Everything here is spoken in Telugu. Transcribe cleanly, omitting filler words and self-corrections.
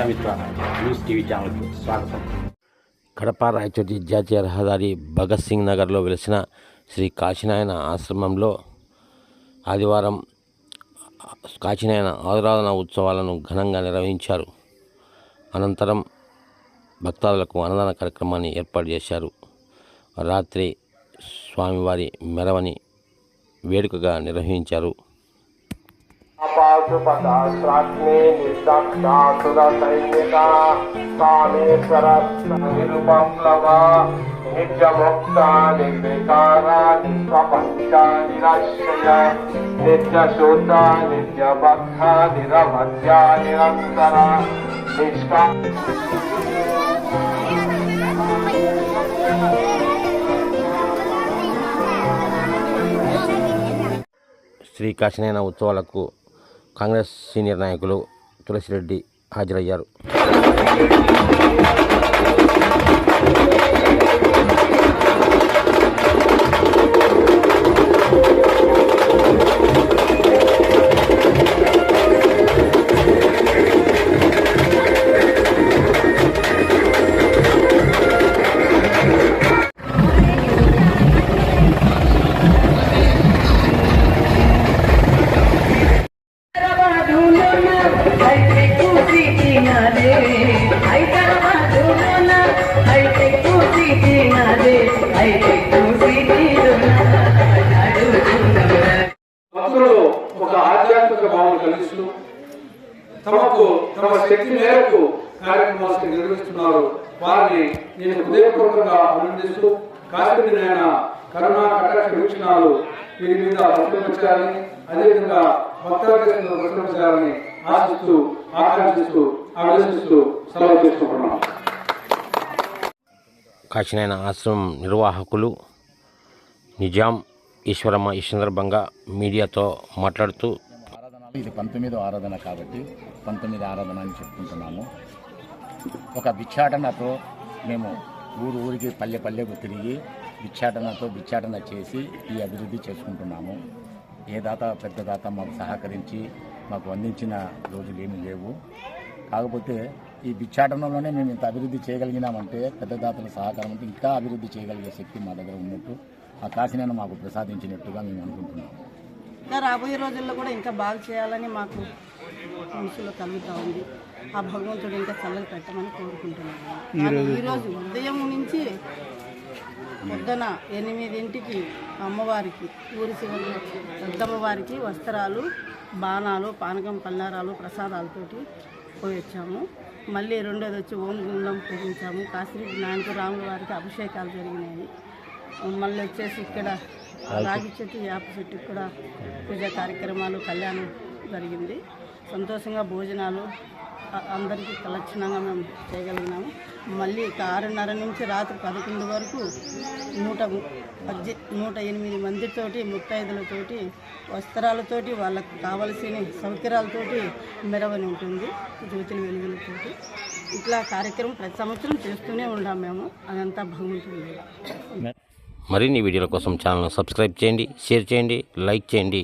ప్రజామిత్ర న్యూస్ టీవీ ఛానల్కు స్వాగతం. కడప రాయచోటి జాతీయ రహదారి భగత్ సింగ్ నగర్లో వెలిసిన శ్రీ కాశీనాయన ఆశ్రమంలో ఆదివారం కాశీనాయన ఆరాధన ఉత్సవాలను ఘనంగా నిర్వహించారు. అనంతరం భక్తాదులకు అన్నదాన కార్యక్రమాన్ని ఏర్పాటు చేశారు. రాత్రి స్వామివారి మెరవని వేడుకగా నిర్వహించారు. శ్రీ కాశీనాయన ఉత్సవాలకు కాంగ్రెస్ సీనియర్ నాయకులు తులసిరెడ్డి హాజరయ్యారు. భక్తులు ఒక ఆధ్యాత్మిక భావన కలిగిస్తూ తమ శక్తి మేరకు కార్యక్రమాలు నిర్వహిస్తున్నారు. వారిని నేను హృదయపూర్వకంగా అభినందిస్తూ కాశీనాయన కరుణా కటాక్ష వీక్షణాలు వీరి మీద ప్రతిబింబించాలని, అదేవిధంగా భక్తాదులను ప్రతిబింబించాలని ఆశిస్తూ ఆకాంక్షిస్తూ అభినందిస్తూ సెలవు తీసుకుంటున్నాం. కాశీనాయన ఆశ్రమం నిర్వాహకులు నిజాం ఈశ్వరమ్మ ఈ సందర్భంగా మీడియాతో మాట్లాడుతూ, ఇది 19వ ఆరాధన కాబట్టి 19 ఆరాధన అని చెప్పుకుంటున్నాము. ఒక భిక్షాటనతో మేము ఊరికి పల్లెకు తిరిగి భిక్షాటన చేసి ఈ అభివృద్ధి చేసుకుంటున్నాము. ఏ దాత పెద్ద దాత మాకు సహకరించి మాకు అందించిన రోజులు ఏమీ లేవు. కాకపోతే ఈ భిక్షాటనలోనే మేము ఇంత అభివృద్ధి చేయగలిగినామంటే పెద్ద దాతల సహకారం అంటే ఇంకా అభివృద్ధి చేయగలిగే శక్తి మా దగ్గర ఉన్నట్టు ఆ కాశీనాయన మాకు ప్రసాదించినట్టుగా మేము అనుకుంటున్నాం. ఇంకా రాబోయే రోజుల్లో కూడా ఇంకా బాగా చేయాలని మాకు మనసులో కలుగుతూ ఉంది. ఆ భగవంతుడు ఇంకా చల్లగా పెట్టమని కోరుకుంటున్నాము. ఈరోజు ఉదయం నుంచి పొద్దున 8ంటికి అమ్మవారికి ఊరి శివులు పెద్దమ్మవారికి వస్త్రాలు, బాణాలు, పానకం, పల్లారాలు, ప్రసాదాలతోటి పోయి వచ్చాము. మళ్ళీ రెండోది వచ్చి ఓం గుండం పూజించాము. కాశీ నాయనకు రాముల వారికి అభిషేకాలు జరిగినాయి. మళ్ళీ వచ్చేసి ఇక్కడ రాగి చెట్టు, యాప చెట్టుకు కూడా పూజా కార్యక్రమాలు, కళ్యాణం జరిగింది. సంతోషంగా భోజనాలు అందరికీ లక్షణంగా మేము చేయగలిగినాము. మళ్ళీ 6:30 నుంచి రాత్రి 11 వరకు 108 మందితోటి, ముత్తైదులతోటి, వస్త్రాలతోటి, వాళ్ళకు కావలసిన సౌకర్యాలతోటి మెరవని ఉంటుంది. జ్యోతుల వెలుగులతోటి ఇట్లా కార్యక్రమం ప్రతి సంవత్సరం చేస్తూనే ఉన్నాం మేము. అదంతా భగవంతుడి. మరిన్ని వీడియోల కోసం ఛానల్ను సబ్స్క్రైబ్ చేయండి, షేర్ చేయండి, లైక్ చేయండి.